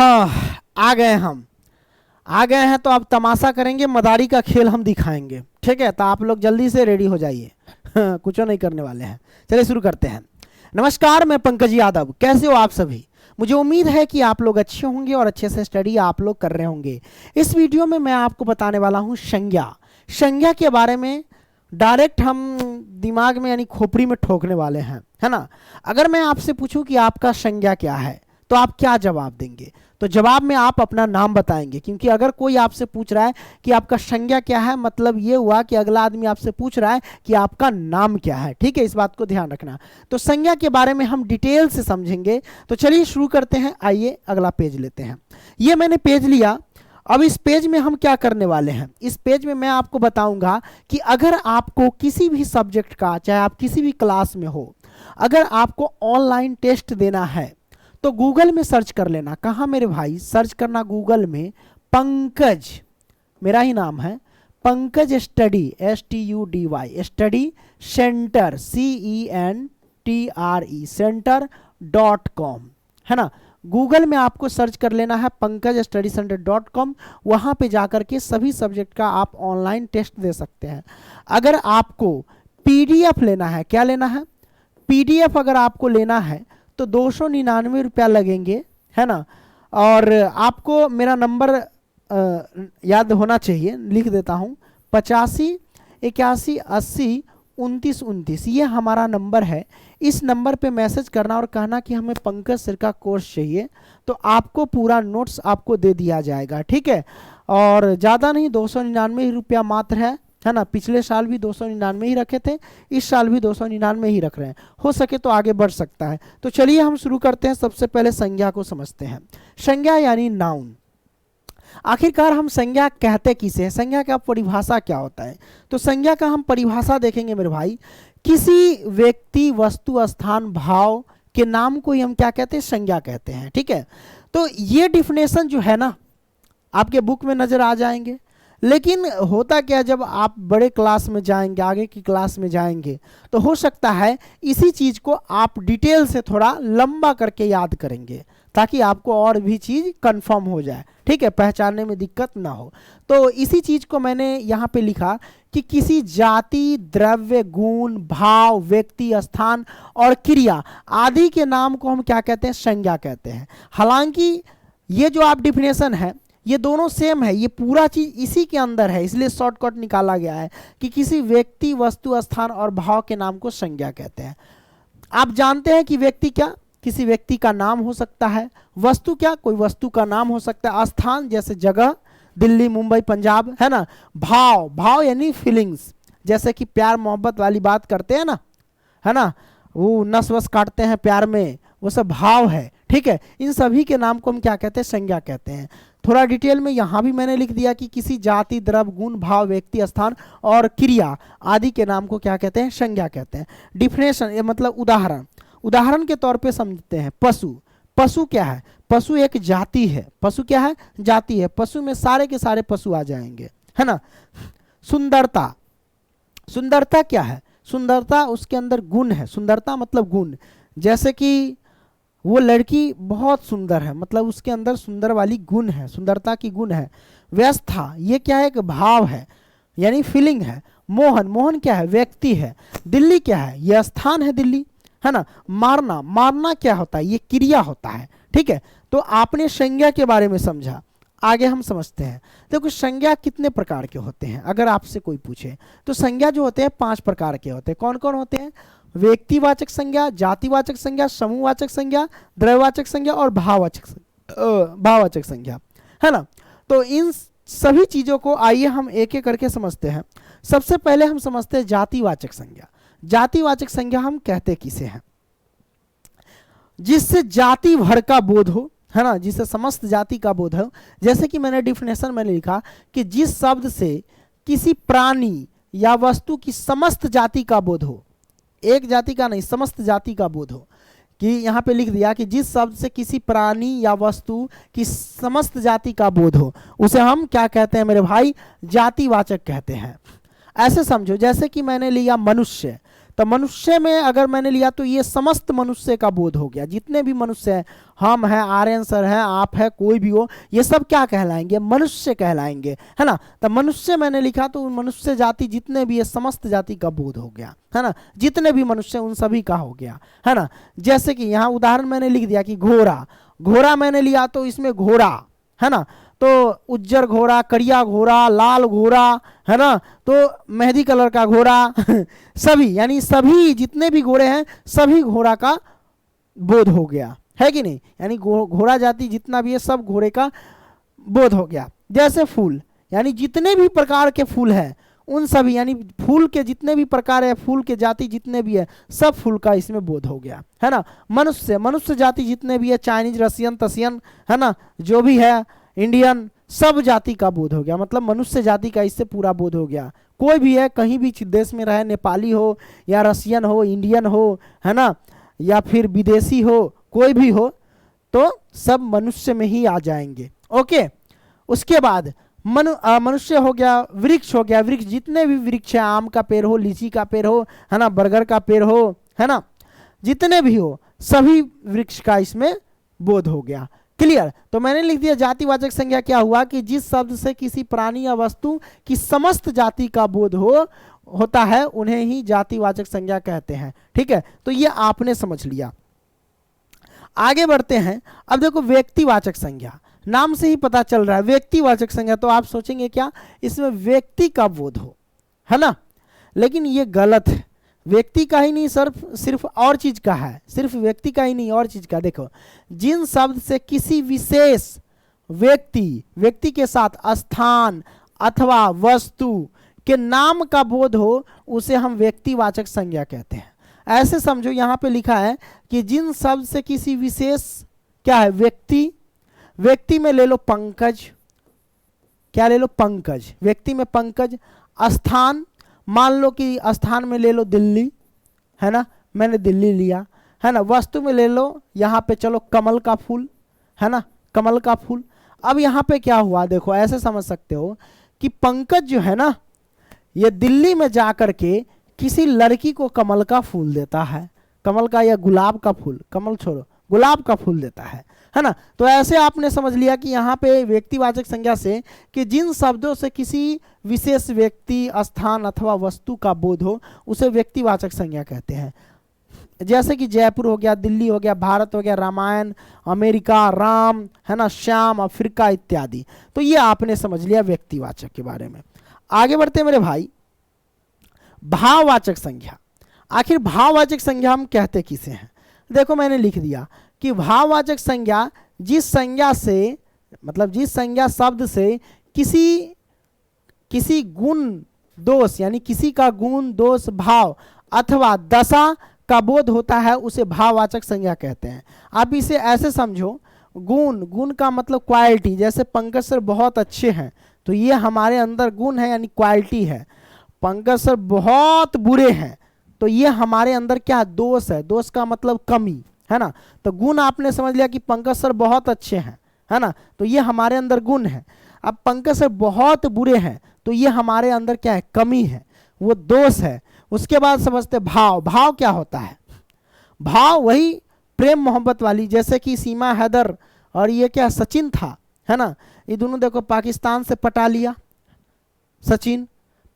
हाँ, आ गए हैं तो अब तमाशा करेंगे, मदारी का खेल हम दिखाएंगे। ठीक है, तो आप लोग जल्दी से रेडी हो जाइए। कुछ नहीं करने वाले हैं। चलिए शुरू करते हैं। नमस्कार, मैं पंकज यादव। कैसे हो आप सभी? मुझे उम्मीद है कि आप लोग अच्छे होंगे और अच्छे से स्टडी आप लोग कर रहे होंगे। इस वीडियो में मैं आपको बताने वाला हूँ संज्ञा के बारे में। डायरेक्ट हम दिमाग में यानी खोपड़ी में ठोकने वाले हैं, है ना। अगर मैं आपसे पूछूं कि आपका संज्ञा क्या है तो आप क्या जवाब देंगे? तो जवाब में आप अपना नाम बताएंगे, क्योंकि अगर कोई आपसे पूछ रहा है कि आपका संज्ञा क्या है, मतलब ये हुआ कि अगला आदमी आपसे पूछ रहा है कि आपका नाम क्या है। ठीक है, इस बात को ध्यान रखना। तो संज्ञा के बारे में हम डिटेल से समझेंगे। तो चलिए शुरू करते हैं। आइए अगला पेज लेते हैं। ये मैंने पेज लिया। अब इस पेज में हम क्या करने वाले हैं? इस पेज में मैं आपको बताऊंगा कि अगर आपको किसी भी सब्जेक्ट का, चाहे आप किसी भी क्लास में हो, अगर आपको ऑनलाइन टेस्ट देना है तो गूगल में सर्च कर लेना। कहाँ मेरे भाई? सर्च करना गूगल में पंकज, मेरा ही नाम है, Pankaj study, STUDY, study centre, CENTRE, center.com, है ना। गूगल में आपको सर्च कर लेना है पंकज स्टडी सेंटर.com। वहाँ पे जाकर के सभी सब्जेक्ट का आप ऑनलाइन टेस्ट दे सकते हैं। अगर आपको PDF लेना है, क्या लेना है? PDF अगर आपको लेना है तो 299 रुपया लगेंगे, है ना। और आपको मेरा नंबर याद होना चाहिए, लिख देता हूँ, 85 81 80 29 29, ये हमारा नंबर है। इस नंबर पे मैसेज करना और कहना कि हमें पंकज सर का कोर्स चाहिए, तो आपको पूरा नोट्स आपको दे दिया जाएगा। ठीक है, और ज़्यादा नहीं, 299 रुपया मात्र है ना। पिछले साल भी 299 ही रखे थे, इस साल भी 299 ही रख रहे हैं। हो सके तो आगे बढ़ सकता है। तो चलिए हम शुरू करते हैं। सबसे पहले संज्ञा को समझते हैं। संज्ञा यानी नाउन। आखिरकार हम संज्ञा कहते किसे हैं? संज्ञा का परिभाषा क्या होता है? तो संज्ञा का हम परिभाषा देखेंगे मेरे भाई। किसी व्यक्ति, वस्तु, स्थान, भाव के नाम को ही हम क्या कहते हैं? संज्ञा कहते हैं। ठीक है, तो ये डिफिनेशन जो है ना, आपके बुक में नजर आ जाएंगे। लेकिन होता क्या, जब आप बड़े क्लास में जाएंगे, आगे की क्लास में जाएंगे, तो हो सकता है इसी चीज को आप डिटेल से थोड़ा लंबा करके याद करेंगे, ताकि आपको और भी चीज कंफर्म हो जाए। ठीक है, पहचानने में दिक्कत ना हो। तो इसी चीज को मैंने यहाँ पे लिखा कि किसी जाति, द्रव्य, गुण, भाव, व्यक्ति, स्थान और क्रिया आदि के नाम को हम क्या कहते हैं? संज्ञा कहते हैं। हालांकि ये जो आप डिफिनेशन है, ये दोनों सेम है, ये पूरा चीज इसी के अंदर है, इसलिए शॉर्टकट निकाला गया है कि किसी व्यक्ति, वस्तु, स्थान और भाव के नाम को संज्ञा कहते हैं। आप जानते हैं कि व्यक्ति क्या? किसी व्यक्ति का नाम हो सकता है। वस्तु क्या? कोई वस्तु का नाम हो सकता है। स्थान जैसे जगह, दिल्ली, मुंबई, पंजाब, है ना। भाव यानी फीलिंग्स, जैसे कि प्यार मोहब्बत वाली बात करते हैं ना, है ना, वो नस वस काटते हैं प्यार में, वो सब भाव है। ठीक है, इन सभी के नाम को हम क्या कहते हैं? संज्ञा कहते हैं। थोड़ा डिटेल में यहाँ भी मैंने लिख दिया कि किसी जाति, द्रव्य, गुण, भाव, व्यक्ति, स्थान और क्रिया आदि के नाम को क्या कहते हैं? संज्ञा कहते हैं। डिफिनेशन, ये मतलब उदाहरण के तौर पे समझते हैं। पशु क्या है? पशु एक जाति है। पशु क्या है? जाति है। पशु में सारे के सारे पशु आ जाएंगे, है ना। सुंदरता क्या है? सुंदरता उसके अंदर गुण है। सुंदरता मतलब गुण, जैसे कि वो लड़की बहुत सुंदर है, मतलब उसके अंदर सुंदर वाली गुण है, सुंदरता की गुण है। व्यवस्था, ये क्या है? एक भाव है, यानी फीलिंग है। मोहन क्या है? व्यक्ति है। दिल्ली क्या है? यह स्थान है, दिल्ली, है ना। मारना क्या होता है? ये क्रिया होता है। ठीक है, तो आपने संज्ञा के बारे में समझा। आगे हम समझते हैं। देखो, संज्ञा कितने प्रकार के होते हैं? अगर आपसे कोई पूछे तो संज्ञा जो होते हैं 5 प्रकार के होते हैं। कौन कौन होते हैं? व्यक्तिवाचक संज्ञा, जातिवाचक संज्ञा, समूहवाचक संज्ञा, द्रव्यवाचक संज्ञा और भाववाचक संज्ञा, है ना। तो इन सभी चीजों को आइए हम एक एक करके समझते हैं। सबसे पहले हम समझते हैं जातिवाचक संज्ञा। जातिवाचक संज्ञा हम कहते किसे हैं? जिससे जाति भर का बोध हो, है ना, जिससे समस्त जाति का बोध हो। जैसे कि मैंने डिफिनेशन में लिखा कि जिस शब्द से किसी प्राणी या वस्तु की समस्त जाति का बोध हो, एक जाति का नहीं, समस्त जाति का बोध हो। कि यहाँ पे लिख दिया कि जिस शब्द से किसी प्राणी या वस्तु की समस्त जाति का बोध हो, उसे हम क्या कहते हैं मेरे भाई? जातिवाचक कहते हैं। ऐसे समझो, जैसे कि मैंने लिया मनुष्य, तो मनुष्य में अगर मैंने लिया तो ये समस्त मनुष्य का बोध हो गया, जितने भी मनुष्य हैं, हम हैं, आर्यन सर हैं, आप है, कोई भी हो, ये सब क्या कहलाएंगे? मनुष्य कहलाएंगे, है ना। तो मनुष्य मैंने लिखा तो मनुष्य जाति जितने भी है समस्त जाति का बोध हो गया, है ना, जितने भी मनुष्य उन सभी का हो गया, है ना। जैसे कि यहाँ उदाहरण मैंने लिख दिया कि घोड़ा, घोड़ा मैंने लिया तो इसमें घोड़ा, है ना, तो उज्जर घोड़ा, करिया घोड़ा, लाल घोड़ा, है ना, तो मेहंदी कलर का घोड़ा सभी, यानी सभी जितने भी घोड़े हैं सभी घोड़ा का बोध हो गया, है कि नहीं। यानी घोड़ा जाति जितना भी है सब घोड़े का बोध हो गया। जैसे फूल, यानी जितने भी प्रकार के फूल हैं उन सभी, यानी फूल के जितने भी प्रकार है, फूल के जाति जितने भी है सब फूल का इसमें बोध हो गया, है ना। मनुष्य, मनुष्य जाति जितने भी है, चाइनीज, रसियन, तसियन, है ना, जो भी है, इंडियन, सब जाति का बोध हो गया, मतलब मनुष्य जाति का इससे पूरा बोध हो गया। कोई भी है, कहीं भी देश में रहे, नेपाली हो या रसियन हो, इंडियन हो, है ना, या फिर विदेशी हो, कोई भी हो, तो सब मनुष्य में ही आ जाएंगे। ओके, उसके बाद मनुष्य हो गया, वृक्ष हो गया, वृक्ष जितने भी वृक्ष है, आम का पेड़ हो, लीची का पेड़ हो, है ना, बरगद का पेड़ हो, है ना, जितने भी हो सभी वृक्ष का इसमें बोध हो गया। क्लियर। तो मैंने लिख दिया जातिवाचक संज्ञा क्या हुआ कि जिस शब्द से किसी प्राणी या वस्तु की समस्त जाति का बोध होता है उन्हें ही जातिवाचक संज्ञा कहते हैं। ठीक है, तो ये आपने समझ लिया। आगे बढ़ते हैं। अब देखो व्यक्तिवाचक संज्ञा, नाम से ही पता चल रहा है व्यक्तिवाचक संज्ञा, तो आप सोचेंगे क्या इसमें व्यक्ति का बोध हो, है ना, लेकिन ये गलत है। व्यक्ति का ही नहीं सर, सिर्फ और चीज का है, सिर्फ व्यक्ति का ही नहीं और चीज का। देखो, जिन शब्द से किसी विशेष व्यक्ति के साथ स्थान अथवा वस्तु के नाम का बोध हो उसे हम व्यक्तिवाचक संज्ञा कहते हैं। ऐसे समझो, यहां पे लिखा है कि जिन शब्द से किसी विशेष क्या है व्यक्ति में ले लो पंकज, क्या ले लो पंकज, व्यक्ति में पंकज, स्थान मान लो कि स्थान में ले लो दिल्ली, है ना, मैंने दिल्ली लिया, है ना, वस्तु में ले लो यहाँ पे चलो कमल का फूल, है ना, कमल का फूल। अब यहाँ पे क्या हुआ देखो, ऐसे समझ सकते हो कि पंकज जो है ना ये दिल्ली में जाकर के किसी लड़की को कमल का फूल देता है, कमल का या गुलाब का फूल, कमल छोड़ो गुलाब का फूल देता है ना। तो ऐसे आपने समझ लिया कि यहाँ पे व्यक्तिवाचक संज्ञा से कि जिन शब्दों से किसी विशेष व्यक्ति, स्थान अथवा वस्तु का बोध हो उसे व्यक्तिवाचक संज्ञा कहते हैं। जैसे कि जयपुर हो गया, दिल्ली हो गया, भारत हो गया, रामायण, अमेरिका, राम, है ना, श्याम, अफ्रीका इत्यादि। तो ये आपने समझ लिया व्यक्तिवाचक के बारे में। आगे बढ़ते मेरे भाई, भाववाचक संज्ञा। आखिर भाववाचक संज्ञा हम कहते किसे हैं? देखो मैंने लिख दिया कि भाववाचक संज्ञा जिस संज्ञा से, मतलब जिस संज्ञा शब्द से किसी गुण दोष, यानी किसी का गुण दोष भाव अथवा दशा का बोध होता है उसे भाववाचक संज्ञा कहते हैं। आप इसे ऐसे समझो, गुण का मतलब क्वालिटी, जैसे पंकज सर बहुत अच्छे हैं तो ये हमारे अंदर गुण है यानी क्वालिटी है। पंकज सर बहुत बुरे हैं तो ये हमारे अंदर क्या दोष है, दोष का मतलब कमी, है ना। तो गुण आपने समझ लिया कि पंकज सर बहुत अच्छे हैं, है ना, तो ये हमारे अंदर गुण है। अब पंकज सर बहुत बुरे हैं तो ये हमारे अंदर क्या है, कमी है, वो दोष है। उसके बाद समझते भाव। भाव क्या होता है? भाव वही प्रेम मोहब्बत वाली, जैसे कि सीमा हैदर और ये क्या सचिन था, है ना, ये दोनों देखो पाकिस्तान से पटा लिया सचिन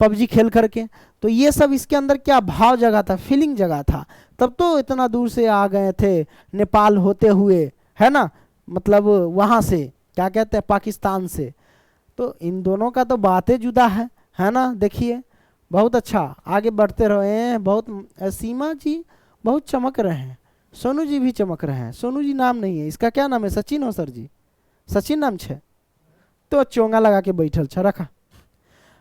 पबजी खेल करके, तो ये सब इसके अंदर क्या भाव जगह था, फीलिंग जगह था, तब तो इतना दूर से आ गए थे नेपाल होते हुए, है ना, मतलब वहाँ से क्या कहते हैं पाकिस्तान से। तो इन दोनों का तो बातें जुदा है ना। देखिए बहुत अच्छा, आगे बढ़ते रहे हैं। बहुत सीमा जी बहुत चमक रहे हैं, सोनू जी भी चमक रहे हैं। सोनू जी नाम नहीं है इसका, क्या नाम है? सचिन हो सर जी, सचिन नाम छे तो चोंगा लगा के बैठल छ रखा।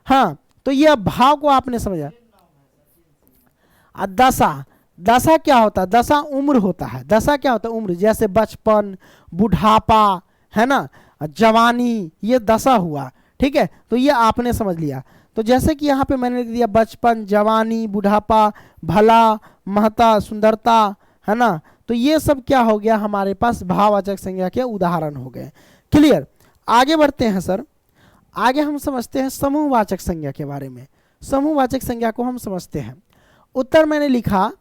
हाँ, तो ये भाव को आपने समझा। दशा, दशा क्या होता है? दशा उम्र होता है। दशा क्या होता है? उम्र, जैसे बचपन, बुढ़ापा, है ना, जवानी, ये दशा हुआ। ठीक है, तो ये आपने समझ लिया। तो जैसे कि यहाँ पे मैंने लिख दिया बचपन, जवानी, बुढ़ापा, भला, महता, सुंदरता, है ना, तो ये सब क्या हो गया हमारे पास भाववाचक संज्ञा के उदाहरण हो गए। क्लियर। आगे बढ़ते हैं सर, आगे हम समझते हैं समूहवाचक संज्ञा के बारे में। समूहवाचक संज्ञा को हम समझते हैं। उत्तर मैंने लिखा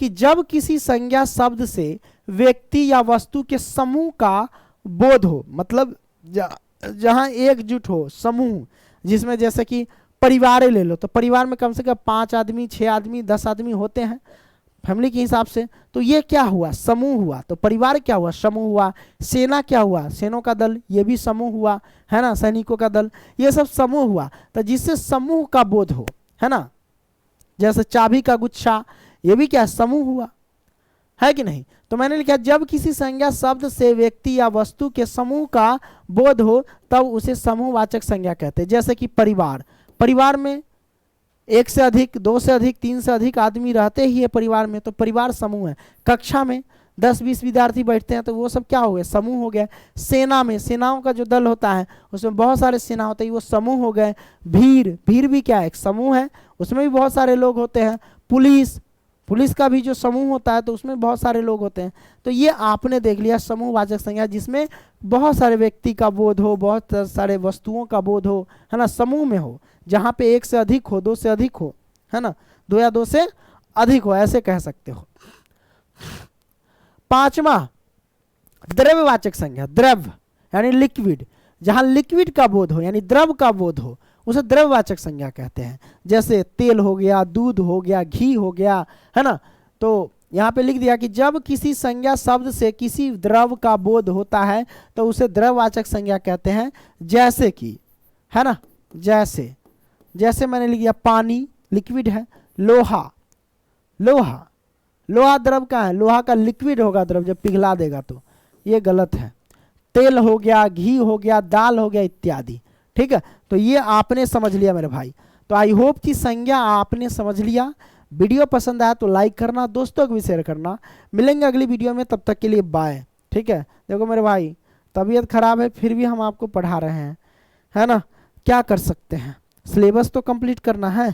कि जब किसी संज्ञा शब्द से व्यक्ति या वस्तु के समूह का बोध हो, मतलब जहां एकजुट हो समूह, जिसमें जैसे कि परिवार ले लो, तो परिवार में कम से कम 5 आदमी 6 आदमी 10 आदमी होते हैं फैमिली के हिसाब से, तो ये क्या हुआ, समूह हुआ। तो परिवार क्या हुआ, समूह हुआ। सेना क्या हुआ, सेनों का दल, ये भी समूह हुआ, है ना, सैनिकों का दल, ये सब समूह हुआ। तो जिससे समूह का बोध हो, है ना, जैसे चाबी का गुच्छा, ये भी क्या समूह हुआ, है कि नहीं। तो मैंने लिखा जब किसी संज्ञा शब्द से व्यक्ति या वस्तु के समूह का बोध हो तब उसे समूहवाचक संज्ञा कहते हैं। जैसे कि परिवार, परिवार में 1 से अधिक 2 से अधिक 3 से अधिक आदमी रहते ही है परिवार में, तो परिवार समूह है। कक्षा में 10-20 विद्यार्थी बैठते हैं तो वो सब क्या हो गए, समूह हो गए। सेना में, सेनाओं का जो दल होता है उसमें बहुत सारे सेना होते हैं, वो समूह हो गए। भीड़, भीड़ भी क्या है, एक समूह है, उसमें भी बहुत सारे लोग होते हैं। पुलिस, पुलिस का भी जो समूह होता है तो उसमें बहुत सारे लोग होते हैं। तो ये आपने देख लिया समूहवाचक संज्ञा, जिसमें बहुत सारे व्यक्ति का बोध हो, बहुत सारे वस्तुओं का बोध हो, है ना, समूह में हो, जहाँ पे 1 से अधिक हो, 2 से अधिक हो, है ना, 2 या 2 से अधिक हो, ऐसे कह सकते हो। 5वां द्रव्यवाचक संज्ञा, द्रव्य यानी लिक्विड, जहां लिक्विड का बोध हो यानी द्रव का बोध हो उसे द्रव्यवाचक संज्ञा कहते हैं। जैसे तेल हो गया, दूध हो गया, घी हो गया, है ना। तो यहाँ पे लिख दिया कि जब किसी संज्ञा शब्द से किसी द्रव का बोध होता है तो उसे द्रव्यवाचक संज्ञा कहते हैं। जैसे कि, है ना, जैसे, जैसे मैंने लिख दिया पानी लिक्विड है, लोहा, लोहा, लोहा द्रव का है, लोहा का लिक्विड होगा द्रव, जब पिघला देगा तो, ये गलत है। तेल हो गया, घी हो गया, दाल हो गया इत्यादि, ठीक है। तो ये आपने समझ लिया मेरे भाई। तो आई होप कि संज्ञा आपने समझ लिया। वीडियो पसंद आया तो लाइक करना, दोस्तों को भी शेयर करना। मिलेंगे अगली वीडियो में, तब तक के लिए बाय, ठीक है। देखो मेरे भाई, तबीयत खराब है फिर भी हम आपको पढ़ा रहे हैं, है ना, क्या कर सकते हैं, सिलेबस तो कंप्लीट करना है।